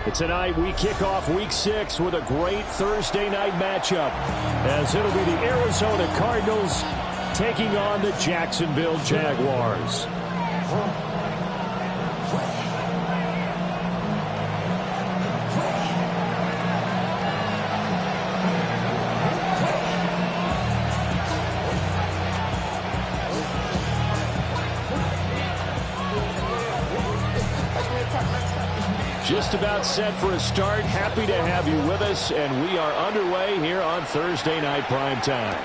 Tonight, we kick off Week 6 with a great Thursday night matchup, as it'll be the Arizona Cardinals taking on the Jacksonville Jaguars. Just about set for a start. Happy to have you with us, and we are underway here on Thursday Night Prime Time.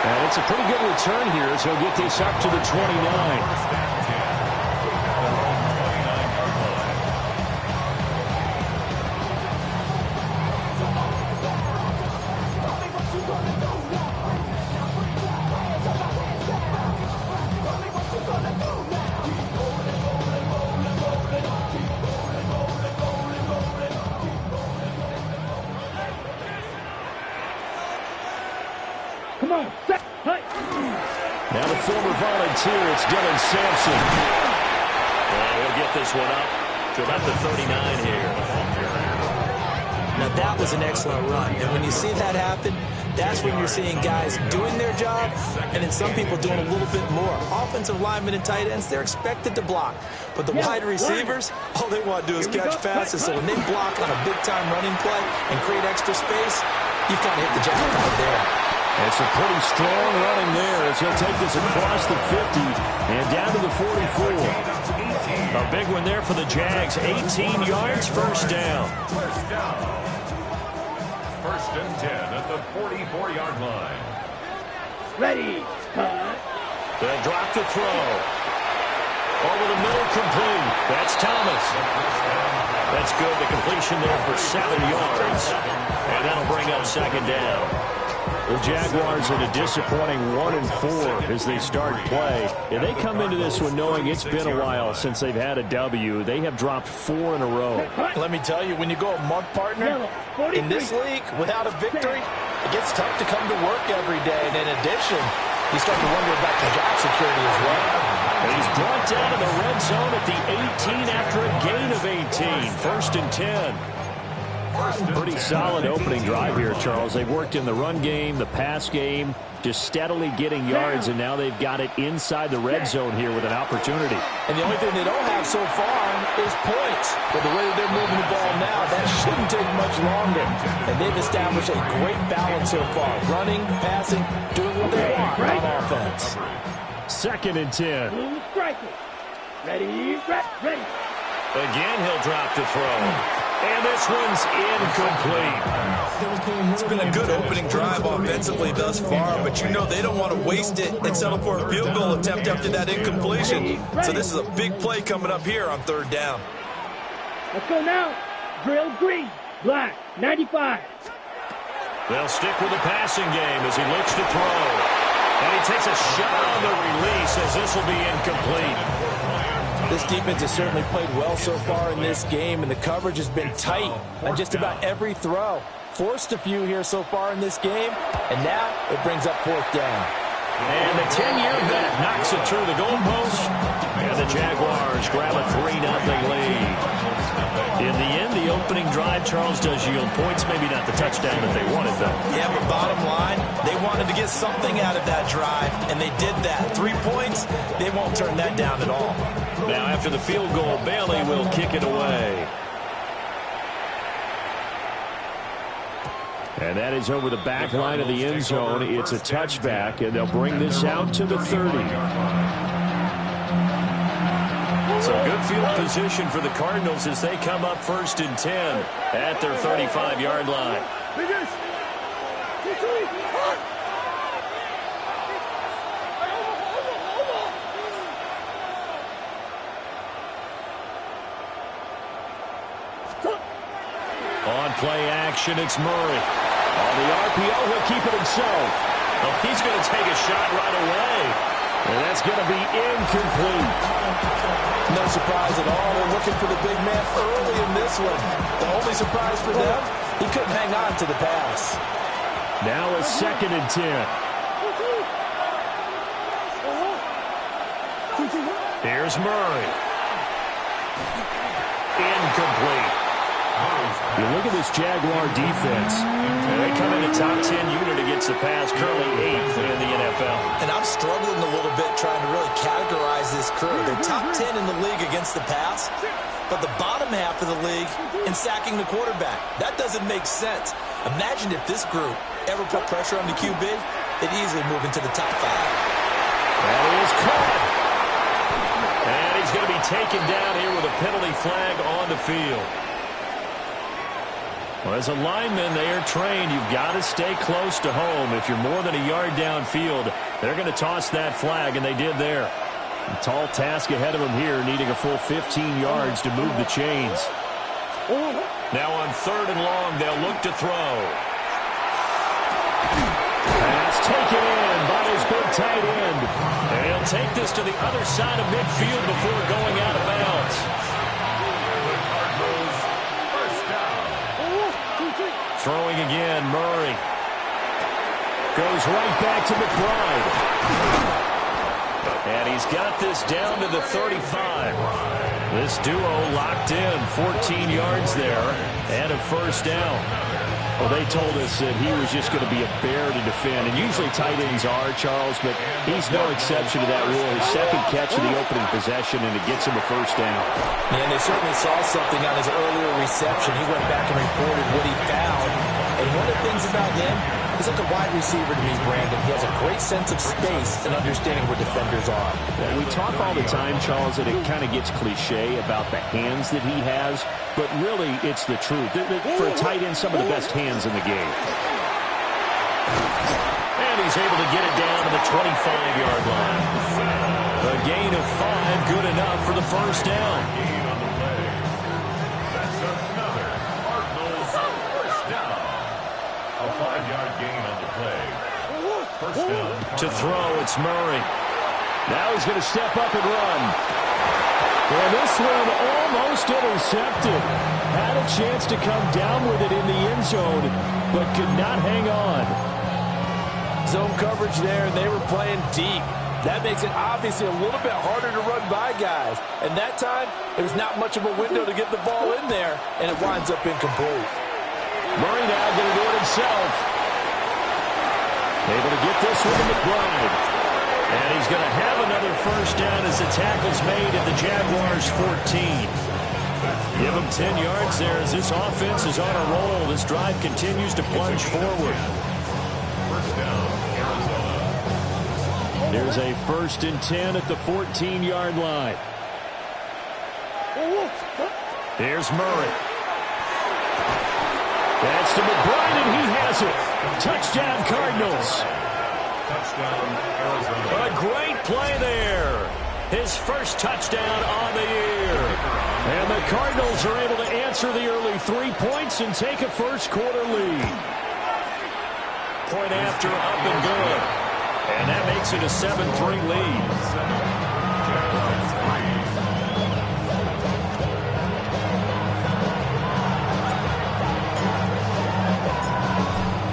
And it's a pretty good return here as he'll get this up to the 29. Now the former volunteer, it's Dylan Sampson. He'll get this one up to about the 39 here. Now that was an excellent run, and when you see that happen, that's when you're seeing guys doing their job, and then some people doing a little bit more. Offensive linemen and tight ends, they're expected to block. But the wide receivers, all they want to do is catch passes. So when they block on a big-time running play and create extra space, you've kind of hit the jackpot there. It's a pretty strong running there as he'll take this across the 50 and down to the 44. A big one there for the Jags. 18 yards, first down. First and 10 at the 44-yard line. Ready, cut. They'll drop to throw. Over the middle, complete. That's Thomas. That's good. The completion there for 7 yards. And that'll bring up second down. The Jaguars in a disappointing 1-4 as they start play. And they come into this one knowing it's been a while since they've had a W. They have dropped 4 in a row. Let me tell you, when you go a month partner in this league without a victory, it gets tough to come to work every day. And in addition, you start to wonder about your job security as well. And he's brought down to the red zone at the 18 after a gain of 18. First and 10. Pretty solid opening drive here, Charles. They've worked in the run game, the pass game, just steadily getting yards, and now they've got it inside the red zone here with an opportunity. And the only thing they don't have so far is points. But the way that they're moving the ball now, that shouldn't take much longer. And they've established a great balance so far. Running, passing, doing what they want on offense. Second and 10. Ready. Again, he'll drop to throw. And this one's incomplete. It's been a good opening drive offensively thus far, but you know they don't want to waste it and settle for a field goal attempt after that incompletion. So this is a big play coming up here on third down. Let's go now. Drill green, black, 95. They'll stick with the passing game as he looks to throw. And he takes a shot on the release as this will be incomplete. This defense has certainly played well so far in this game, and the coverage has been tight on just about every throw. Forced a few here so far in this game, and now it brings up fourth down. And the 10-year vet knocks it through the goalpost, and the Jaguars grab a 3-0 lead. In the end, the opening drive, Charles, does yield points. Maybe not the touchdown that they wanted, though. Yeah, but bottom line, they wanted to get something out of that drive, and they did that. 3 points, they won't turn that down at all. Now, after the field goal, Bailey will kick it away. And that is over the back line of the end zone. It's a touchback, and they'll bring this out to the 30. So good field position for the Cardinals as they come up first and 10 at their 35-yard line. On play action, it's Murray. On the RPO, he'll keep it himself. Oh, he's going to take a shot right away. And that's going to be incomplete. No surprise at all. They're looking for the big man early in this one. The only surprise for them, he couldn't hang on to the pass. Now a second and 10. Here's Murray. Incomplete. You look at this Jaguar defense. They come in a top 10 unit against the pass, currently 8th in the NFL. And I'm struggling a little bit trying to really categorize this crew. They're top 10 in the league against the pass, but the bottom half of the league in sacking the quarterback. That doesn't make sense. Imagine if this group ever put pressure on the QB, they'd easily move into the top 5. That is caught. And he's going to be taken down here with a penalty flag on the field. Well, as a lineman, they are trained. You've got to stay close to home. If you're more than a yard downfield, they're going to toss that flag, and they did there. A tall task ahead of them here, needing a full 15 yards to move the chains. Now on 3rd and long, they'll look to throw. Pass taken in by his big tight end. And he'll take this to the other side of midfield before going out of bounds. Throwing again, Murray. Goes right back to McBride. And he's got this down to the 35. This duo locked in, 14 yards there, and a first down. Well, they told us that he was just going to be a bear to defend, and usually tight ends are, Charles, but he's no exception to that rule. His second catch of the opening possession, and it gets him a first down. Yeah, and they certainly saw something on his earlier reception. He went back and reported what he found. And one of the things about him, he's like a wide receiver to me, Brandon. He has a great sense of space and understanding where defenders are. Yeah, we talk all the time, Charles, that it kind of gets cliche about the hands that he has, but really it's the truth. For a tight end, some of the best hands in the game. And he's able to get it down to the 25-yard line. A gain of 5, good enough for the first down. A 5-yard gain on the play. First down. To throw, it's Murray. Now he's going to step up and run. And this one almost intercepted. Had a chance to come down with it in the end zone, but could not hang on. Zone coverage there, and they were playing deep. That makes it obviously a little bit harder to run by guys. And that time, there's not much of a window to get the ball in there, and it winds up incomplete. Murray now going to do it himself. Able to get this one to McBride. And he's going to have another first down as the tackle's made at the Jaguars' 14. Give him 10 yards there as this offense is on a roll. This drive continues to plunge forward. First down, Arizona. There's a 1st and 10 at the 14-yard line. Here's Murray. That's to McBride, and he has it. Touchdown, Cardinals. Touchdown, Arizona. A great play there. His first touchdown on the year. And the Cardinals are able to answer the early 3 points and take a first-quarter lead. Point after, up and good. And that makes it a 7-3 lead.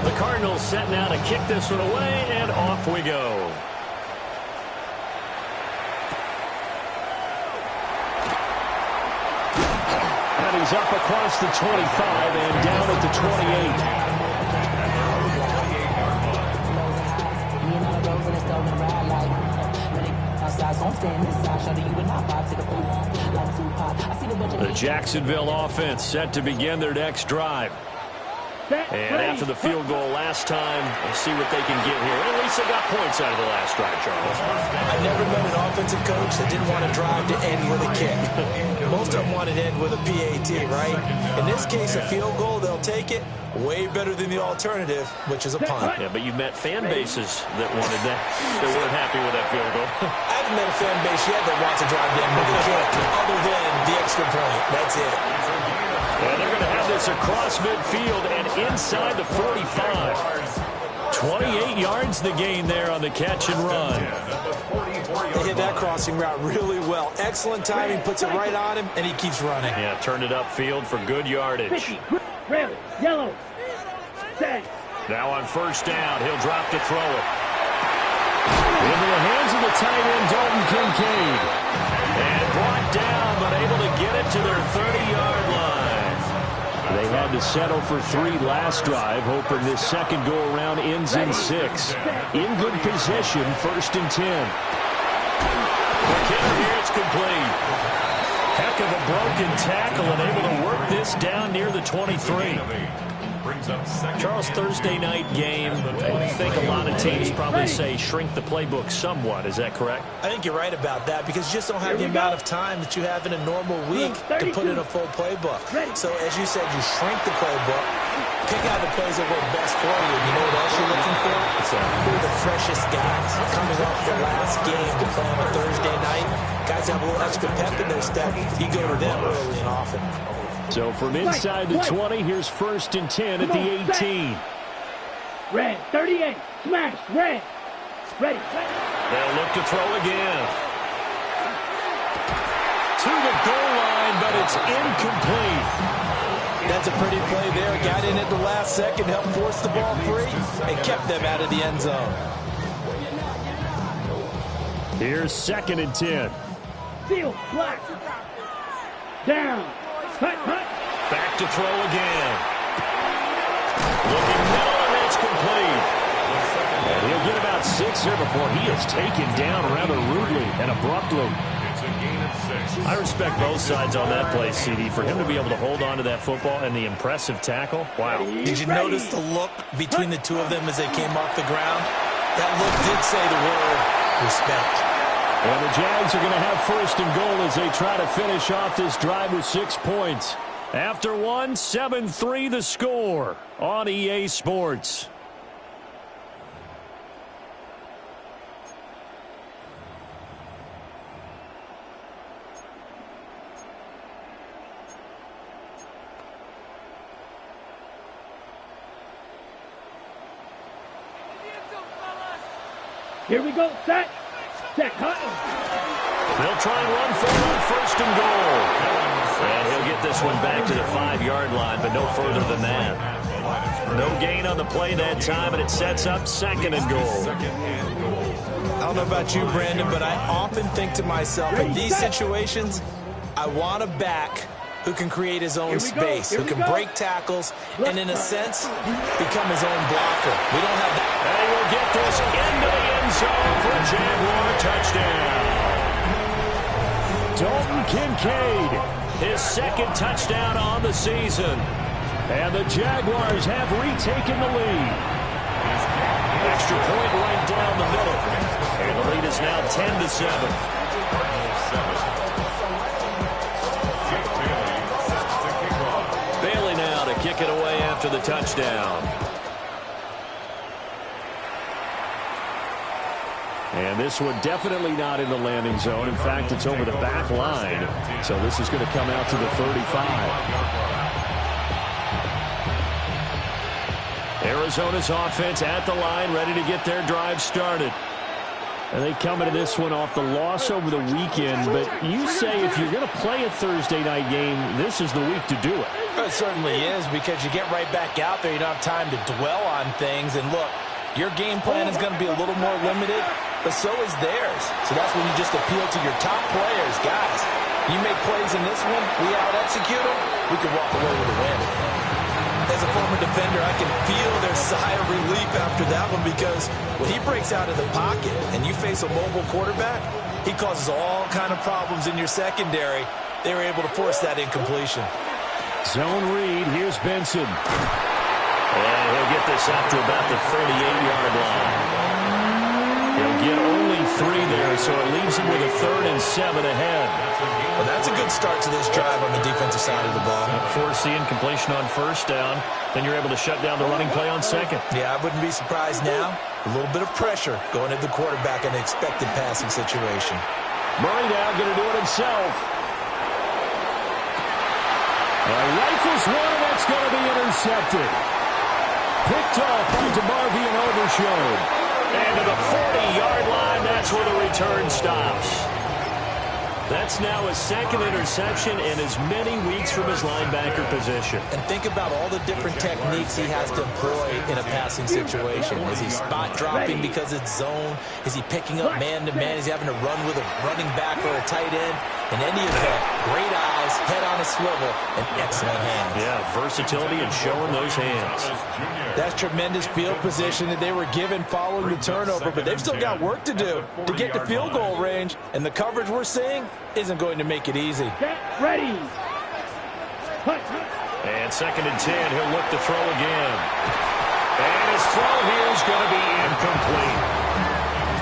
The Cardinals setting out to kick this one away, and off we go. And he's up across the 25 and down at the 28. The Jacksonville offense set to begin their next drive. And after the field goal last time, we'll see what they can get here. At least they got points out of the last drive, Charles. I never met an offensive coach that didn't want to drive to end with a kick. Most of them wanted to end with a PAT, right? In this case, a field goal, they'll take it. Way better than the alternative, which is a punt. Yeah, but you've met fan bases that wanted that, that weren't happy with that field goal. I haven't met a fan base yet that wants to drive to end with a kick, other than the extra point. That's it. And they're going to have this across midfield and inside the 45. 28 yards the gain there on the catch and run. They hit that crossing route really well. Excellent timing, puts it right on him, and he keeps running. Yeah, turned it upfield for good yardage. Red, yellow, set. Now on first down, he'll drop to throw it. Into the hands of the tight end, Dalton Kincaid. settle for 3 last drive, hoping this second go-around ends in 6. In good position, 1st and 10. McKinnon here, it's complete. Heck of a broken tackle and able to work this down near the 23. Charles, Thursday night game, I think a lot of teams probably say shrink the playbook somewhat. Is that correct? I think you're right about that because you just don't have the amount of time that you have in a normal week to put in a full playbook. So as you said, you shrink the playbook, pick out the plays that work best for you. You know what else you're looking for? Who are the freshest guys coming off the last game to play on a Thursday night? Guys have a little extra pep in their step. You go to them early and often. So from inside the 20, here's 1st and 10 at the 18. Red, 38, smash, red. Ready. They'll look to throw again. To the goal line, but it's incomplete. That's a pretty play there. Got in at the last second, helped force the ball free, and kept them out of the end zone. Here's 2nd and 10. Field, black. Down. Hut, hut. Back to throw again. Looking middle, and that's complete. And he'll get about 6 here before he is taken down rather rudely and abruptly. I respect both sides on that play, CD. For him to be able to hold on to that football and the impressive tackle, wow. Did you notice the look between the two of them as they came off the ground? That look did say the word respect. And the Jags are going to have 1st and goal as they try to finish off this drive with 6 points. After 1, 7-3 the score on EA Sports. Here we go, set. Set, hut. They'll try and run for it on 1st and goal. And he'll get this one back to the 5-yard line, but no further than that. No gain on the play that time, and it sets up 2nd and goal. I don't know about you, Brandon, but I often think to myself, in these situations, I want a back who can create his own space, who can break tackles, and in a sense, become his own blocker. We don't have that. And we'll get this into the end zone for a Jaguar touchdown. Dalton Kincaid, His 2nd touchdown on the season. and the Jaguars have retaken the lead. Extra point right down the middle. And the lead is now 10-7. Bailey now to kick it away after the touchdown. And this one definitely not in the landing zone. In fact, it's over the back line. So this is going to come out to the 35. Arizona's offense at the line, ready to get their drive started. And they come into this one off the loss over the weekend. But you say if you're going to play a Thursday night game, this is the week to do it. It certainly is, because you get right back out there. You don't have time to dwell on things. And look, your game plan is going to be a little more limited, but so is theirs. So that's when you just appeal to your top players. Guys, you make plays in this one, we out-execute them, we can walk away with a win. As a former defender, I can feel their sigh of relief after that one, because when he breaks out of the pocket and you face a mobile quarterback, he causes all kind of problems in your secondary. They were able to force that incompletion. Zone read. Here's Benson. And he'll get this up to about the 38-yard line. He'll get only 3 there, so it leaves him with a 3rd and 7 ahead. Well, that's a good start to this drive on the defensive side of the ball. Force the incompletion on 1st down, then you're able to shut down the running play on 2nd. Yeah, I wouldn't be surprised now. A little bit of pressure going at the quarterback in an expected passing situation. Murray now going to do it himself. Rifles one, and that's going to be intercepted. Picked off by DeMarvie and Overshown. And to the 40-yard line, that's where the return stops. That's now his 2nd interception in as many weeks from his linebacker position. And think about all the different techniques he has to employ in a passing situation. Is he spot dropping because it's zone? Is he picking up man-to-man? Is he having to run with a running back or a tight end? In any event, great eyes, head on a swivel, and excellent hands. Yeah, versatility and showing those hands. That's tremendous field position that they were given following the turnover, but they've still got work to do to get to field goal range, and the coverage we're seeing isn't going to make it easy. Get ready. And 2nd and 10, he'll look to throw again. And his throw here is going to be incomplete.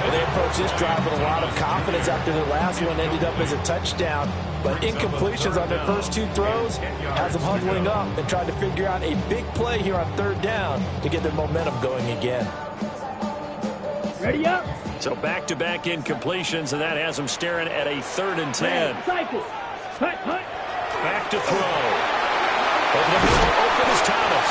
Well, they approached this drive with a lot of confidence after the last one ended up as a touchdown. But incompletions on their first 2 throws has them huddling up and trying to figure out a big play here on 3rd down to get their momentum going again. Ready up. So back-to-back incompletions, and that has them staring at a 3rd and 10. Cycle. Hut. Back to throw. Over the middle, open is Thomas.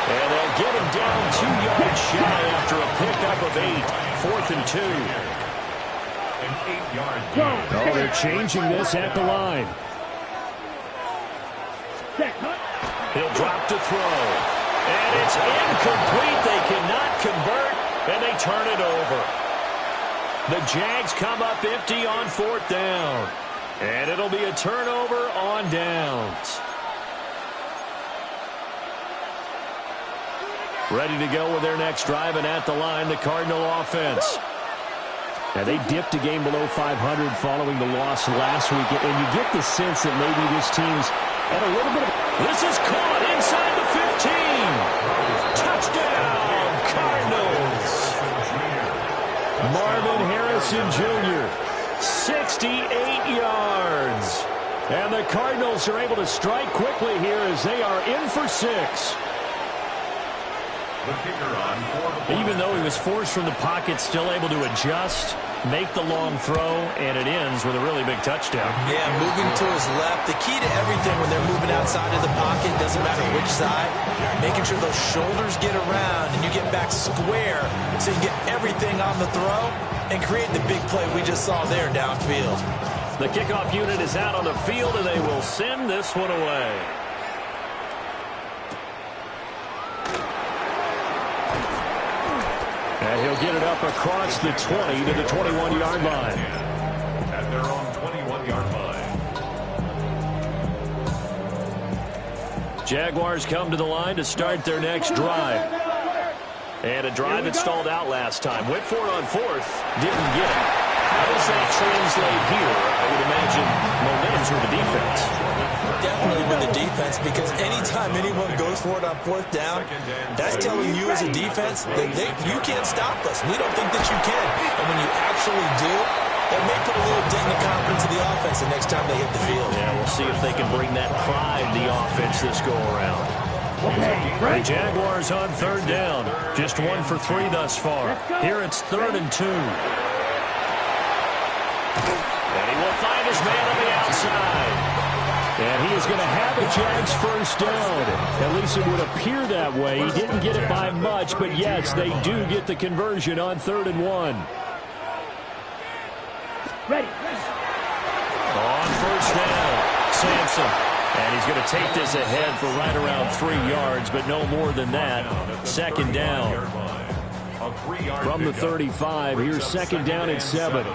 And they'll get him down 2 yards shy after a pickup of 8. 4th and 2. An 8-yard Go. gain. Oh, they're changing this at the line. Set. Hut. He'll drop to throw. And it's incomplete. They cannot convert, and they turn it over. The Jags come up empty on 4th down. And it'll be a turnover on downs. Ready to go with their next drive, and at the line, the Cardinal offense. Now, they dipped a game below 500 following the loss last week, and you get the sense that maybe this team's at a little bit of... This is caught inside the 15. Touchdown, Cardinals. Marvin Harrison Jr., 68 yards. And the Cardinals are able to strike quickly here as they are in for 6. The kicker on for the Even though he was forced from the pocket, still able to adjust, make the long throw, and it ends with a really big touchdown. Yeah, moving to his left. The key to everything when they're moving outside of the pocket, doesn't matter which side, making sure those shoulders get around and you get back square so you get everything on the throw and create the big play we just saw there downfield. The kickoff unit is out on the field, and they will send this one away. And he'll get it up across the 20 to the 21-yard line. at their own 21-yard line. Jaguars come to the line to start their next drive. And a drive that stalled out last time. Went for it on 4th. Didn't get it. How does that translate here? I would imagine momentum's with the defense. Definitely with the defense, because anytime anyone goes for it on 4th down, that's telling you as a defense that you can't stop us. We don't think that you can. And when you actually do, it may put a little dent in the confidence of the offense the next time they hit the field. Yeah, we'll see if they can bring that pride to the offense this go-around. The Jaguars on 3rd down. Just 1 for 3 thus far. Here it's 3rd and 2. And he will find his man on the outside. And he is going to have a Jags first down. At least it would appear that way. He didn't get it by much, but yes, they do get the conversion on 3rd and 1. Ready. On first down, Sampson. And he's going to take this ahead for right around 3 yards, but no more than that. 2nd down. From the 35, here's 2nd down and 7.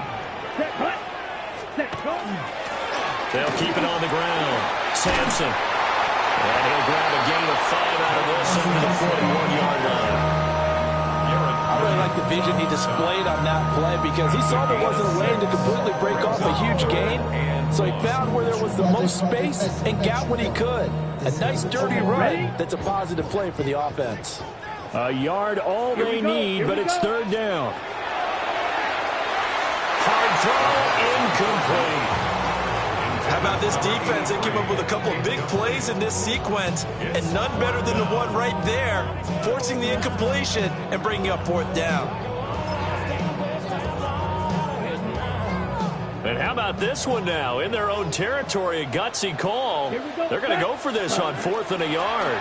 They'll keep it on the ground. Sampson. And he'll grab a gain of 5 out of this up to the 41-yard line. I really like the vision he displayed on that play, because he saw there wasn't a lane to completely break off a huge gain. So he found where there was the most space and got what he could. A nice dirty run that's a positive play for the offense. A yard all they need, but it's 3rd down. Hard throw, incomplete. How about this defense? They came up with a couple of big plays in this sequence, and none better than the one right there, forcing the incompletion and bringing up 4th down. And how about this one now? In their own territory, a gutsy call. They're going to go for this on 4th and a yard.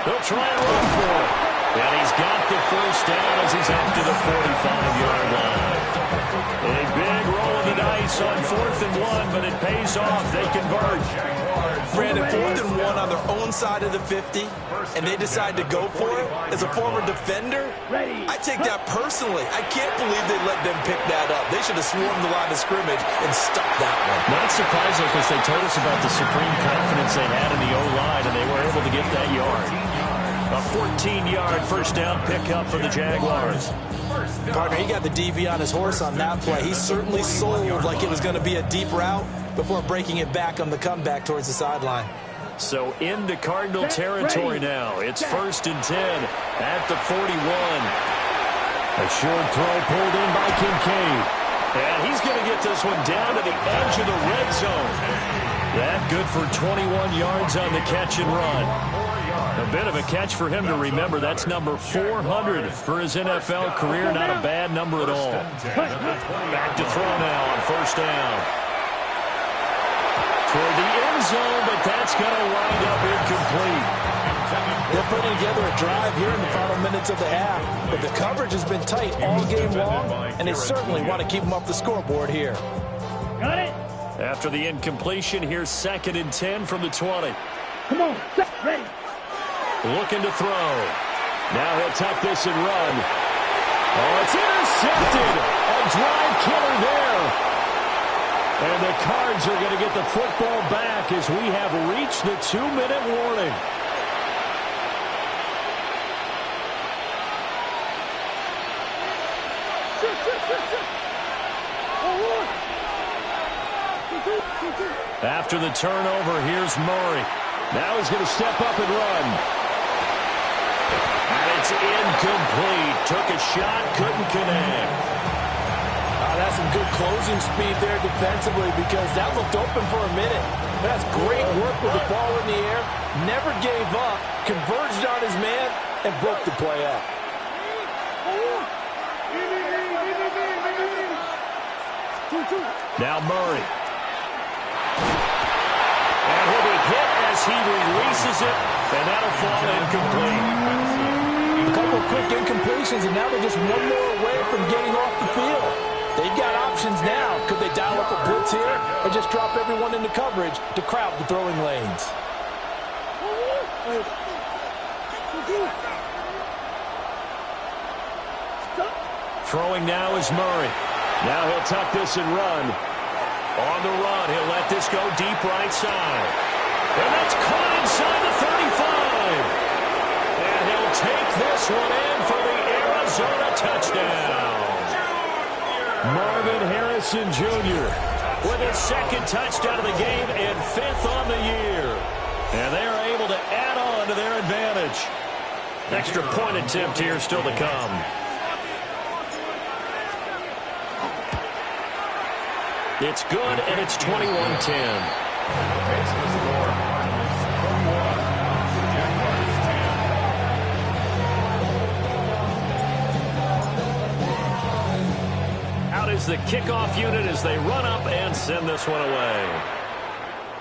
They'll try and run for it. And he's got the first down as he's up to the 45-yard line. A big roll of the dice on 4th 4th and 1, but it pays off. They convert. Brandon, 4th and 1 on their own side of the 50, and they decide to go for it. As a former defender, I take that personally. I can't believe they let them pick that up. They should have swarmed the line of scrimmage and stuck that one. Not surprising because they told us about the supreme confidence they had in the O-line, and they were able to get that yard. A 14-yard first down pickup for the Jaguars. Partner, he got the DB on his horse on that play. He certainly sold like it was going to be a deep route before breaking it back on the comeback towards the sideline. So into Cardinal territory now. It's 1st and 10 at the 41. A short throw pulled in by Kincaid. And he's going to get this one down to the edge of the red zone. That good for 21 yards on the catch and run. A bit of a catch for him to remember. That's number 400 for his NFL career. Not a bad number at all. Back to throw now on 1st down. Toward the end zone, but that's going to wind up incomplete. They're putting together a drive here in the final minutes of the half. But the coverage has been tight all game long, and they certainly want to keep them off the scoreboard here. Got it. After the incompletion, here's 2nd and 10 from the 20. Come on, set, ready. Looking to throw. Now he'll tuck this and run. Oh, it's intercepted. A drive killer there. And the Cards are going to get the football back as we have reached the 2-minute warning. After the turnover, here's Murray. Now he's going to step up and run. And it's incomplete. Took a shot, couldn't connect. That's some good closing speed there defensively because that looked open for a minute. That's great work with the ball in the air. Never gave up, converged on his man, and broke the play up. Now Murray. And he'll be hit as he releases it, and that'll fall incomplete. A couple of quick incompletions, and now they're just one more away from getting off the field. They've got options now. Could they dial up a blitz here or just drop everyone into coverage to crowd the throwing lanes? Throwing now is Murray. Now he'll tuck this and run. On the run, he'll let this go deep right side. And that's caught inside the 35. And he'll take this one in for the Arizona touchdown. Marvin Harrison Jr. with his 2nd touchdown of the game and 5th on the year. And they're able to add on to their advantage. Extra point attempt here still to come. It's good, and it's 21-10. Is the kickoff unit as they run up and send this one away.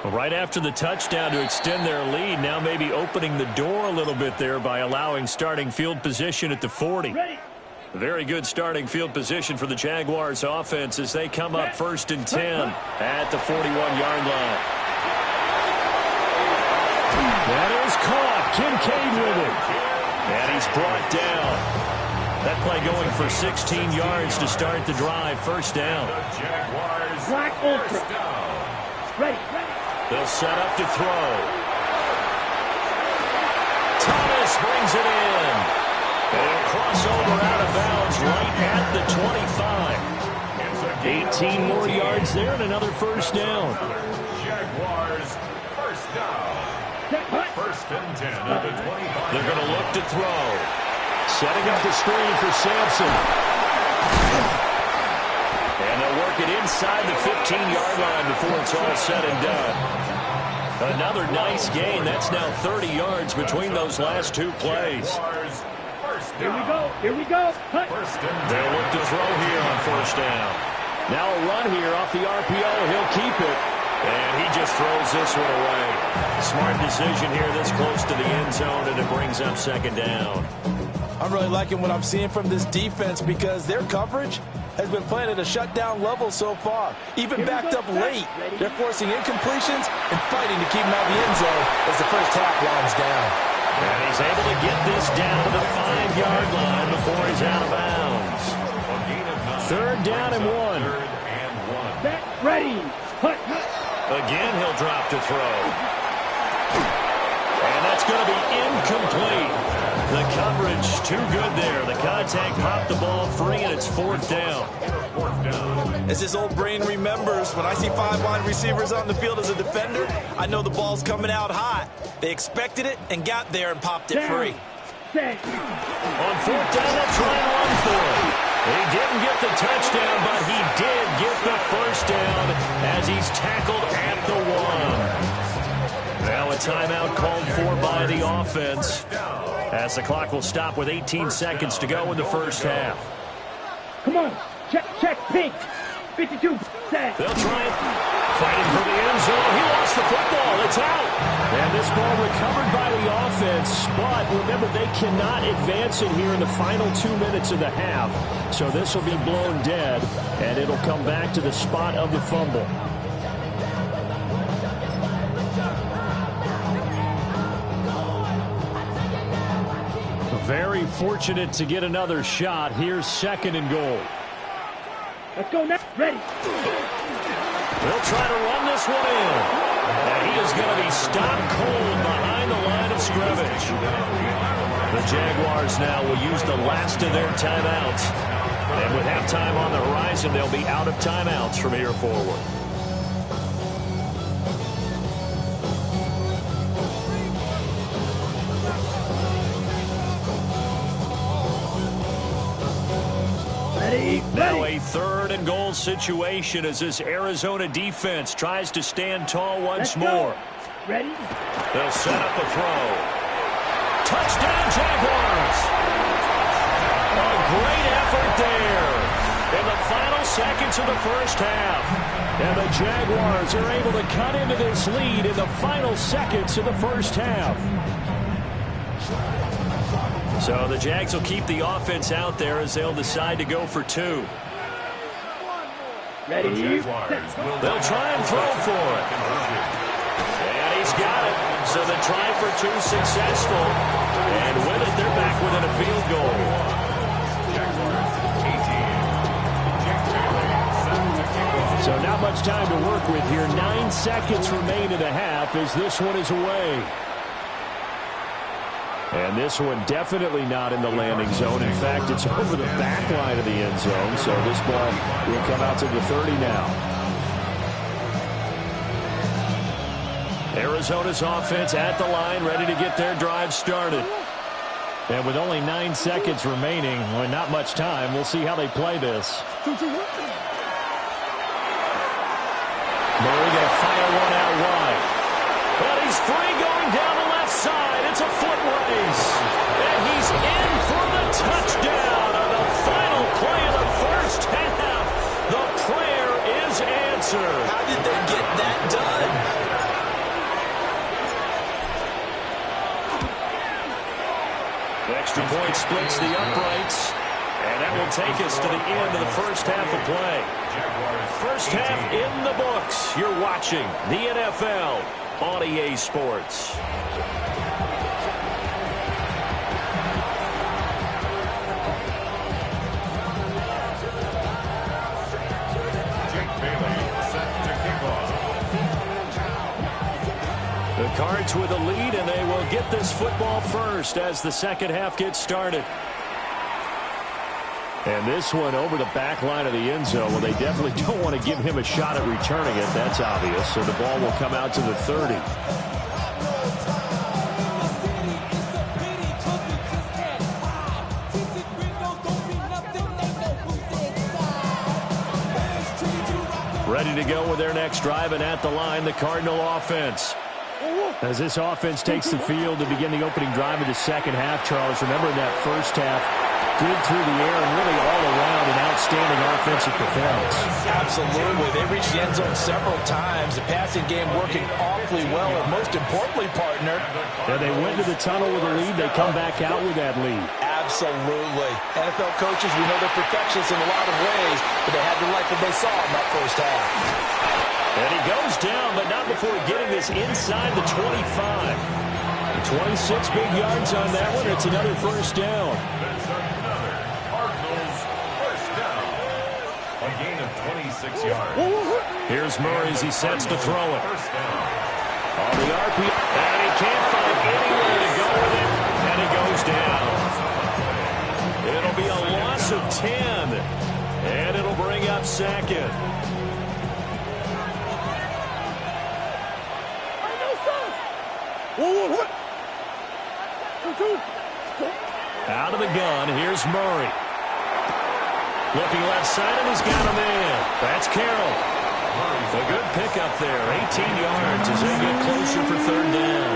Right after the touchdown to extend their lead, now maybe opening the door a little bit there by allowing starting field position at the 40. Ready. Very good starting field position for the Jaguars offense as they come up 1st and 10 at the 41-yard line. That is caught. Kincaid with it. And he's brought down. That play going for 16 yards to start the drive. 1st down. Black ultra. Ready. They'll set up to throw. Thomas brings it in. They'll cross over out of bounds right at the 25. 18 more yards there and another 1st down. Jaguars, 1st down. 1st and 10 at the 25. They're going to look to throw. Setting up the screen for Sampson. And they'll work it inside the 15-yard line before it's all said and done. Another nice gain. That's now 30 yards between those last 2 plays. Here we go. Here we go. Cut. They'll look to throw here on 1st down. Now a run here off the RPO. He'll keep it. And he just throws this one away. Smart decision here this close to the end zone, and it brings up 2nd down. I'm really liking what I'm seeing from this defense because their coverage has been playing at a shutdown level so far. Even backed up late, they're forcing incompletions and fighting to keep him out of the end zone as the first half winds down. And he's able to get this down to the 5-yard line before he's out of bounds. 3rd down and 1. Set, ready, hut. Again, he'll drop to throw. And that's going to be incomplete. The coverage too good there. The contact popped the ball free, and it's 4th down. As his old brain remembers, when I see 5 wide receivers on the field as a defender, I know the ball's coming out hot. They expected it and got there and popped it free. Set. On 4th down, they'll try and run for it. He didn't get the touchdown, but he did get the first down as he's tackled at the 1. Now a timeout called for by the offense, as the clock will stop with 18 seconds to go in the first half. Come on, check, pink. 52, set. They'll try it. Fighting for the end zone. He lost the football. It's out. And this ball recovered by the offense, but remember, they cannot advance it here in the final 2 minutes of the half. So this will be blown dead, and it'll come back to the spot of the fumble. Very fortunate to get another shot. Here's 2nd and goal. Let's go now. Ready. They'll try to run this one in. And he is going to be stopped cold behind the line of scrimmage. The Jaguars now will use the last of their timeouts. And with halftime on the horizon, they'll be out of timeouts from here forward. Now a 3rd and goal situation as this Arizona defense tries to stand tall once more. Ready? They'll set up a throw. Touchdown, Jaguars! A great effort there in the final seconds of the first half. And the Jaguars are able to cut into this lead in the final seconds of the first half. So the Jags will keep the offense out there as they'll decide to go for 2. Ready? They'll try and throw for it. And he's got it. So the try for 2 successful. And with it, they're back within a field goal. So not much time to work with here. 9 seconds remain in the half as this one is away. And this one definitely not in the landing zone. In fact, it's over the back line of the end zone. So this ball will come out to the 30 now. Arizona's offense at the line, ready to get their drive started. And with only 9 seconds remaining, well, not much time, we'll see how they play this. Murray going to fire one out wide. But he's free going down the left side. It's a foot race. And he's in for the touchdown on the final play of the first half. The prayer is answered. How did they get that done? The extra point splits the uprights. And that will take us to the end of the first half of play. First half in the books. You're watching the NFL on EA Sports. The Cards with a lead, and they will get this football first as the second half gets started. And this one over the back line of the end zone. Well, they definitely don't want to give him a shot at returning it. That's obvious. So the ball will come out to the 30. Ready to go with their next drive, and at the line, the Cardinal offense. As this offense takes the field to begin the opening drive of the second half, Charles, remember in that first half, good through the air and really all around an outstanding offensive performance. Absolutely. They reached the end zone several times. The passing game working awfully well. And most importantly, partner, Yeah, they went to the tunnel with a lead. They come back out with that lead. Absolutely. NFL coaches, we know they're perfectionists in a lot of ways, but they had to like what they saw in that first half. And he goes down, but not before getting this inside the 25. 26 big yards on that one. It's another first down. That's another Cardinals first down. A gain of 26 yards. Here's Murray as he sets to throw it. First down. On the RP, and he can't find anywhere to go with it, and he goes down. It'll be a loss of 10, and it'll bring up second. Out of the gun, here's Murray. Looking left side, and he's got a man. That's Carroll. A good pickup there, 18 yards as they get closer for third down.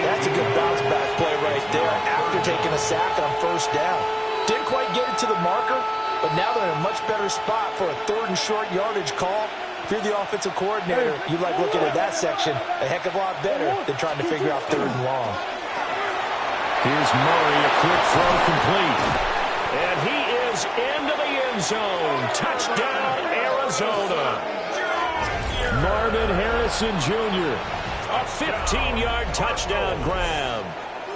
That's a good bounce back play right there after taking a sack on first down. Didn't quite get it to the marker, but now they're in a much better spot for a third and short yardage call. If you're the offensive coordinator, you like looking at that section a heck of a lot better than trying to figure out third and long. Here's Murray, a quick throw complete. And he is into the end zone. Touchdown, Arizona. Marvin Harrison Jr., a 15-yard touchdown grab.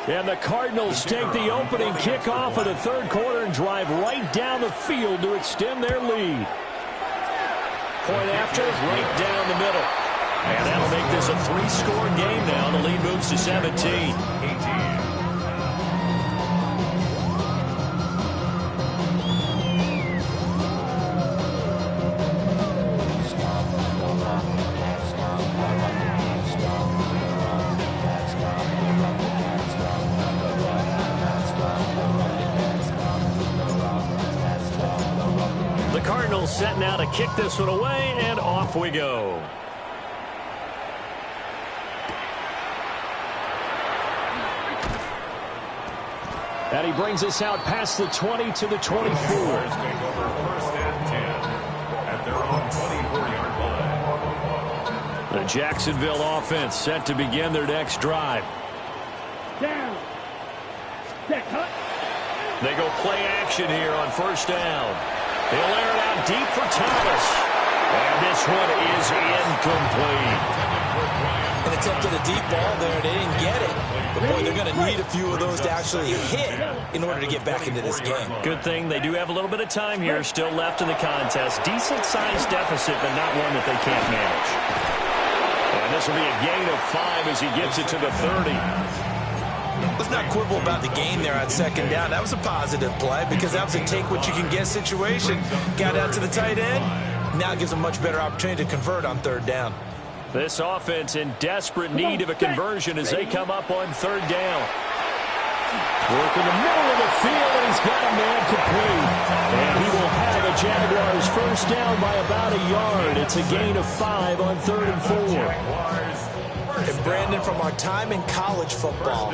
And the Cardinals take the opening kickoff of the third quarter and drive right down the field to extend their lead. Point after, right down the middle. And that'll make this a three-score game now. The lead moves to 17. Set now to kick this one away, and off we go. And he brings us out past the 20 to the 24. First and 10 at their own 24-yard line. The Jacksonville offense set to begin their next drive. Down. Set cut. They go play action here on first down. He'll air it out deep for Thomas. And this one is incomplete. An attempt at a deep ball there. They didn't get it. But, boy, they're going to need a few of those to actually hit in order to get back into this game. Good thing they do have a little bit of time here still left in the contest. Decent-sized deficit, but not one that they can't manage. And this will be a gain of 5 as he gets it to the 30. Let's not quibble about the gain there on second down. That was a positive play because that was a take-what-you-can-get situation. Got out to the tight end. Now it gives them a much better opportunity to convert on third down. This offense in desperate need of a conversion as they come up on third down. Work in the middle of the field, and he's got a man complete. And he will have the Jaguars first down by about a yard. It's a gain of 5 on 3rd and 4. And Brandon, from our time in college football,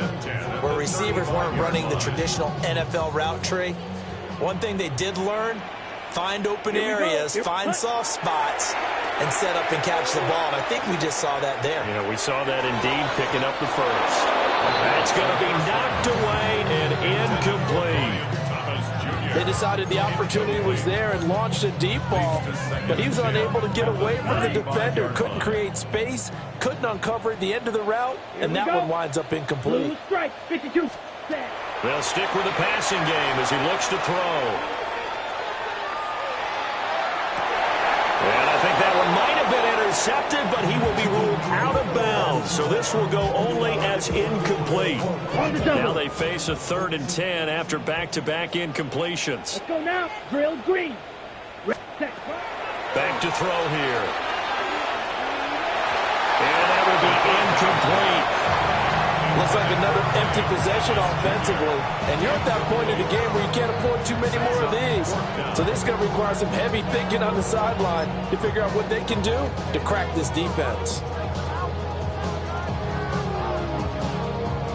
where receivers weren't running the traditional NFL route tree, one thing they did learn, find open areas, find soft spots, and set up and catch the ball. And I think we just saw that there. Yeah, we saw that indeed, picking up the first. That's going to be knocked away and incomplete. They decided the opportunity was there and launched a deep ball, but he was unable to get away from the defender, couldn't create space, couldn't uncover the end of the route, and that one winds up incomplete. Strike, 52. They'll stick with the passing game as he looks to throw. And I think that one might have been intercepted, but he will be ruled out of bounds. So this will go only as incomplete. Now they face a 3rd and 10 after back-to-back incompletions. Let's go now. Drill green. Back to throw here. And that will be incomplete. Looks like another empty possession offensively. And you're at that point in the game where you can't afford too many more of these. So this is going to require some heavy thinking on the sideline to figure out what they can do to crack this defense.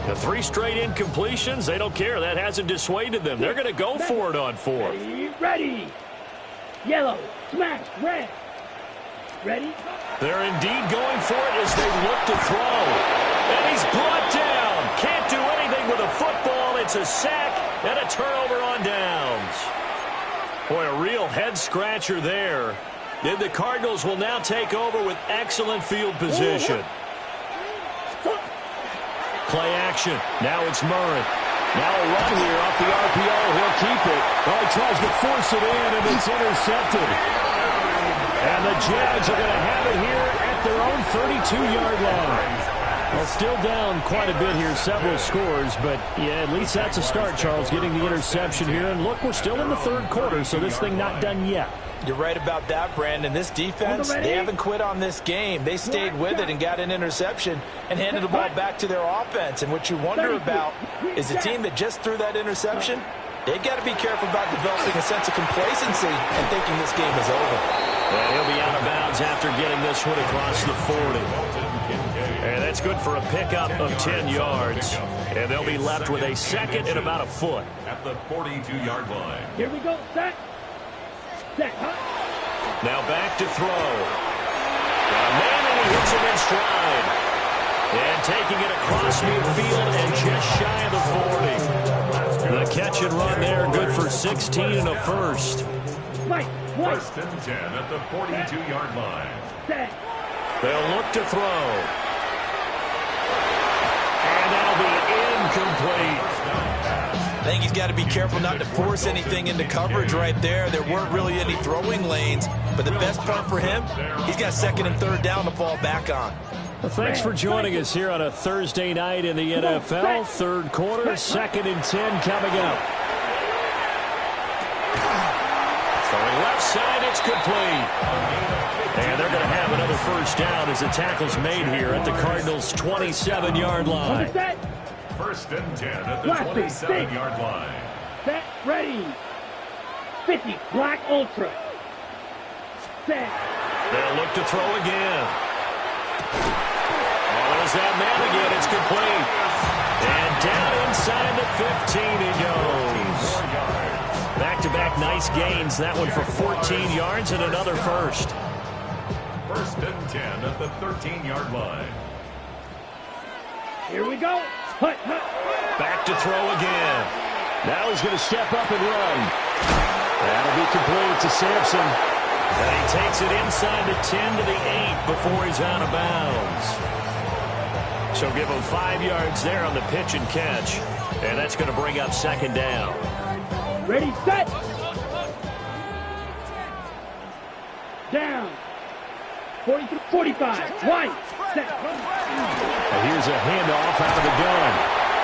The 3 straight incompletions, they don't care. That hasn't dissuaded them. They're going to go for it on 4th. Ready. Yellow. Smash. Red. Ready. They're indeed going for it as they look to throw. And he's brought down. Can't do anything with a football. It's a sack and a turnover on downs. Boy, a real head-scratcher there. Then the Cardinals will now take over with excellent field position. Play action. Now it's Murray. Now a run here off the RPO. He'll keep it. Well, he tries to force it in, and it's intercepted. And the Jags are going to have it here at their own 32-yard line. Well, still down quite a bit here, several scores, but yeah, at least that's a start, Charles, getting the interception here. And look, we're still in the third quarter, so this thing not done yet. You're right about that, Brandon. This defense, they haven't quit on this game. They stayed with it and got an interception and handed the ball back to their offense. And what you wonder about is the team that just threw that interception, they've got to be careful about developing a sense of complacency and thinking this game is over. And he'll be out of bounds after getting this one across the 40. And that's good for a pickup of 10 yards. And they'll be left with a second and about a foot. At the 42-yard line. Here we go, set. Set, huh? Now back to throw. Man, and he hits it in stride. And taking it across midfield and just shy of the 40. The catch and run there, good for 16 and a first. First and 10 at the 42-yard line. Set. They'll look to throw. And that'll be incomplete. I think he's got to be careful not to force anything into coverage right there. There weren't really any throwing lanes, but the best part for him, he's got second and third down to fall back on. Well, thanks for joining us here on a Thursday night in the NFL. Third quarter, second and 10 coming up. Throwing left side, it's complete. And they're going to have another first down as the tackle's made here at the Cardinals' 27-yard line. First and 10 at the 27-yard line. Set, ready. 50, black ultra. Set. They'll look to throw again. Oh, there's that man again. It's complete. And down inside the 15 he goes. Back-to-back nice gains. That one for 14 yards and another first. First and 10 at the 13-yard line. Here we go. Hut, hut. Back to throw again. Now he's going to step up and run. That'll be complete to Sampson. And he takes it inside the 10 to the 8 before he's out of bounds. So give him 5 yards there on the pitch and catch. And that's going to bring up second down. Ready, set. Down. 40 45. White. Set. And here's a handoff out of the gun.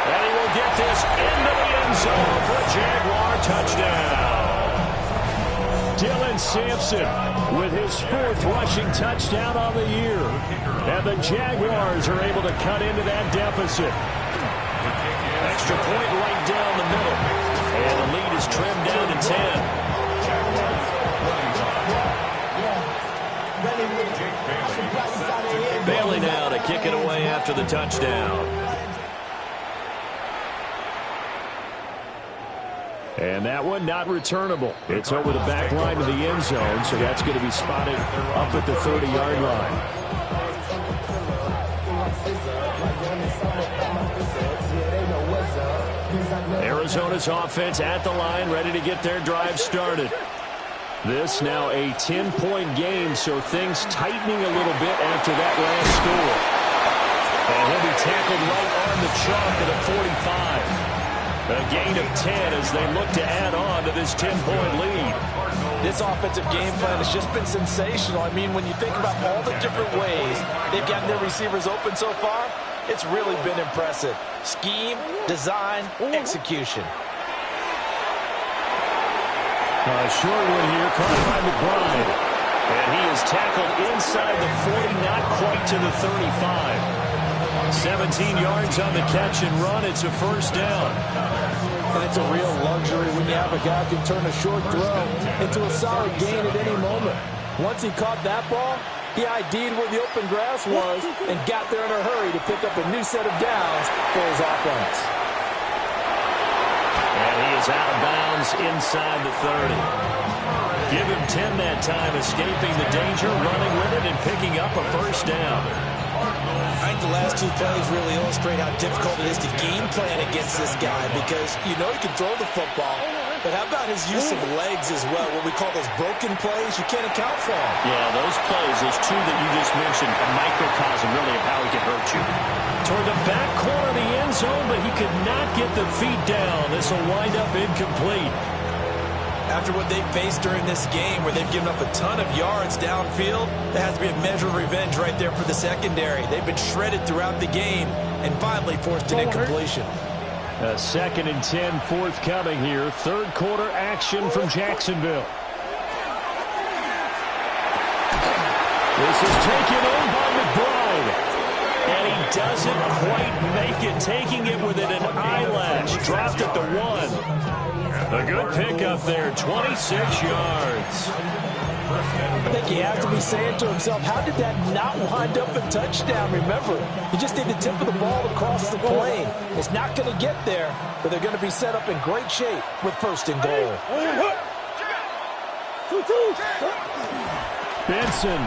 And he will get this into the end zone for a Jaguar touchdown. Dylan Sampson with his 4th rushing touchdown on the year. And the Jaguars are able to cut into that deficit. Extra point right down the middle. And the lead is trimmed down to 10. Bailey now to kick it away after the touchdown. And that one not returnable. It's over the back line of the end zone, so that's going to be spotted up at the 30-yard line. Arizona's offense at the line, ready to get their drive started. This now a 10-point game, so things tightening a little bit after that last score. And he'll be tackled right on the chalk at a 45. A gain of 10 as they look to add on to this 10-point lead. This offensive game plan has just been sensational. I mean, when you think about all the different ways they've gotten their receivers open so far, it's really been impressive. Scheme, design, execution. Short one here, caught by McBride. And he is tackled inside the 40, not quite to the 35. 17 yards on the catch and run. It's a first down. And it's a real luxury when you have a guy who can turn a short throw into a solid gain at any moment. Once he caught that ball, he ID'd where the open grass was and got there in a hurry to pick up a new set of downs for his offense. And he is out of bounds inside the 30. Give him 10 that time, escaping the danger, running with it, and picking up a first down. I think the last two plays really illustrate how difficult it is to game plan against this guy because you know he can throw the football, but how about his use of legs as well, what we call those broken plays? You can't account for them. Yeah, those plays, those two that you just mentioned, a microcosm really of how he can hurt you. Toward the back corner of the end zone, but he could not get the feet down. This will wind up incomplete. After what they've faced during this game where they've given up a ton of yards downfield, there has to be a measure of revenge right there for the secondary. They've been shredded throughout the game and finally forced an incompletion. A 2nd and 10 forthcoming here. Third quarter action from Jacksonville. This is taken in by McBride. And he doesn't quite make it, taking it within an eyelash. Dropped at the 1. A good pickup there, 26 yards. I think he has to be saying to himself, how did that not wind up a touchdown? Remember, you just need the tip of the ball across the plane. It's not going to get there, but they're going to be set up in great shape with 1st and goal. Benson,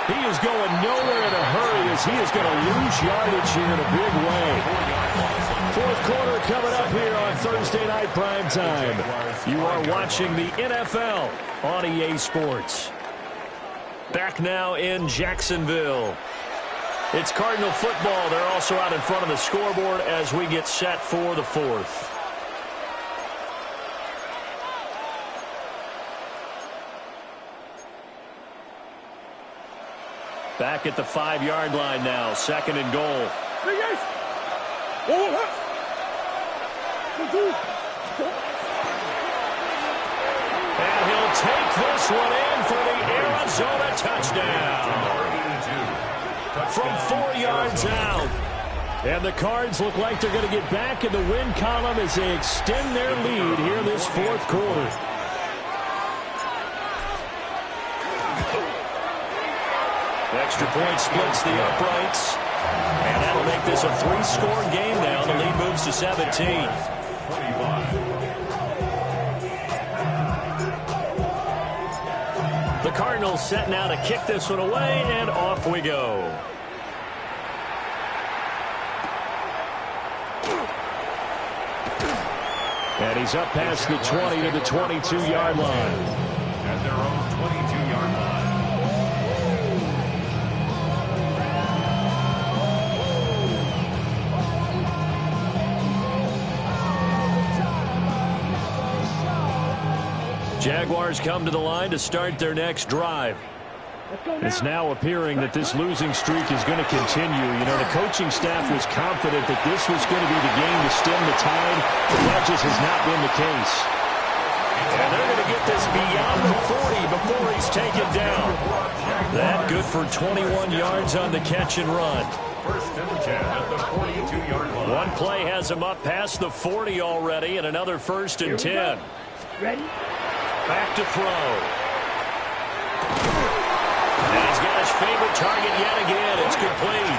he is going nowhere in a hurry as he is going to lose yardage here in a big way. Fourth quarter coming up here on Thursday Night Primetime. You are watching the NFL on EA Sports. Back now in Jacksonville. It's Cardinal football. They're also out in front of the scoreboard as we get set for the 4th. Back at the 5-yard line now. 2nd and goal. And he'll take this one in for the Arizona touchdown. From 4 yards out. And the Cards look like they're going to get back in the win column as they extend their lead here this 4th quarter. Extra point splits the uprights. And that'll make this a 3-score game now. The lead moves to 17. The Cardinals set now to kick this one away, and off we go. And he's up past the 20 to the 22-yard line. At their own 22-yard line. Jaguars come to the line to start their next drive. It's now appearing that this losing streak is going to continue. You know, the coaching staff was confident that this was going to be the game to stem the tide, but that just has not been the case. And they're going to get this beyond the 40 before he's taken down. That good for 21 yards on the catch and run. 1st and 10 at the 42-yard line. One play has him up past the 40 already, and another 1st and 10. Ready? Back to throw. And he's got his favorite target yet again. It's complete.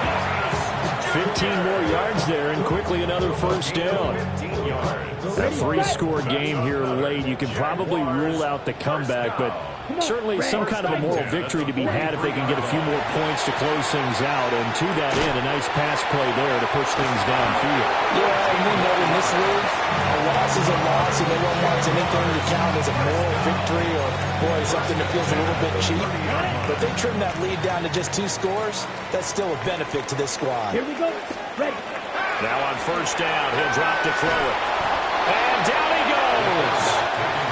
15 more yards there, and quickly another 1st down. A 3-score game here late. You can probably rule out the comeback, but certainly some kind of a moral victory to be had if they can get a few more points to close things out. And to that end, a nice pass play there to push things downfield. Yeah, and we know in this league, a loss is a loss, and they don't want anything to count as a moral victory or, boy, something that feels a little bit cheap. But they trim that lead down to just 2 scores. That's still a benefit to this squad. Here we go. Ready. Now on 1st down, he'll drop to throw it. And down he goes.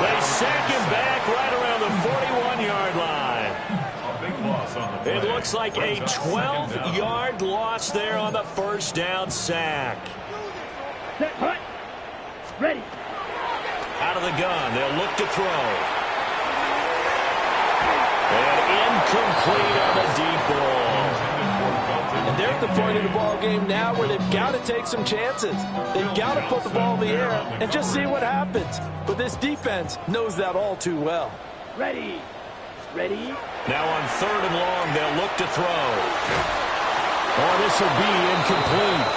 They sack him back right around the 41-yard line. A big loss on the It play. looks like a 12-yard loss there on the 1st down sack. Set. Hut. Ready. Out of the gun, they'll look to throw. And incomplete on the deep ball. And they're at the point of the ball game now where they've got to take some chances. They've got to put the ball in the air and just see what happens. But this defense knows that all too well. Ready. Ready. Now on 3rd and long, they'll look to throw. Oh, this will be incomplete.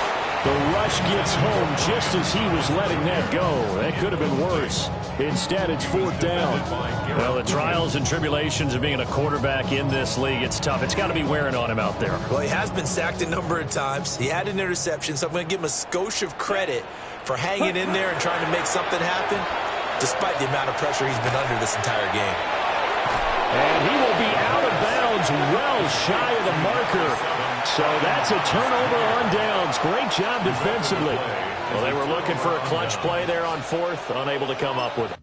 The rush gets home just as he was letting that go. That could have been worse. Instead, it's 4th down. Well, the trials and tribulations of being a quarterback in this league, it's tough. It's got to be wearing on him out there. Well, he has been sacked a number of times. He had an interception, so I'm going to give him a skosh of credit for hanging in there and trying to make something happen, despite the amount of pressure he's been under this entire game. And he will be out of bounds well shy of the marker. So that's a turnover on downs. Great job defensively. Well, they were looking for a clutch play there on 4th, unable to come up with it.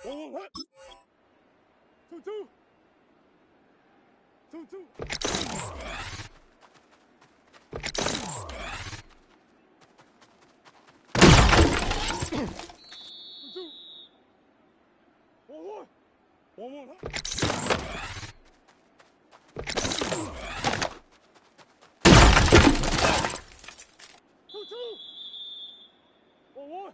Oh, what? 2-2. 2-2. 2-2. 1-1. 1-1. 2-2. 1-1.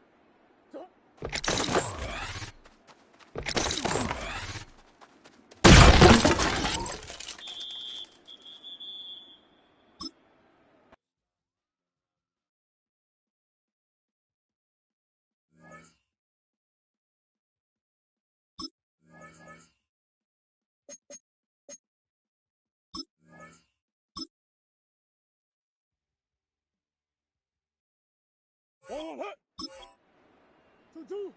1-1. 2-2.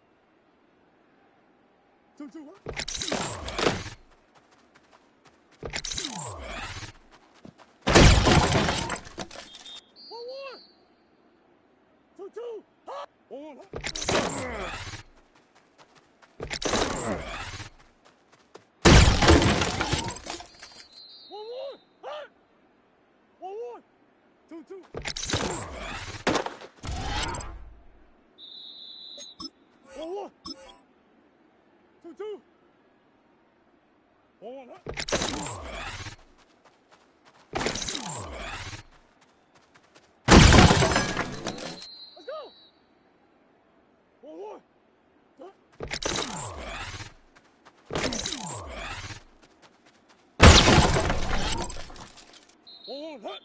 2-2. 1-1. 2-2. 1-1. 1-1. 2-2. 1-1. 2-2. 1-1. Let's go. 1-1. 1-1. 1-1. 1-1. 2-2. 1-1. 1-1. 1-1.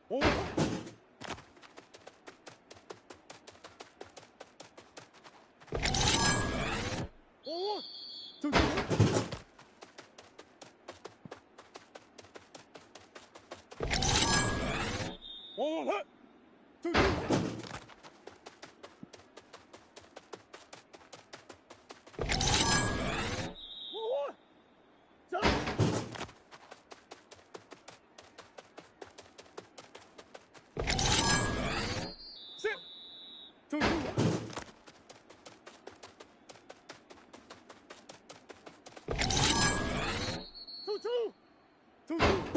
1-1. 1-1. 2-2. 1-1. 2-2. 1-1. Sit. 2-2. 2-2. 2-2.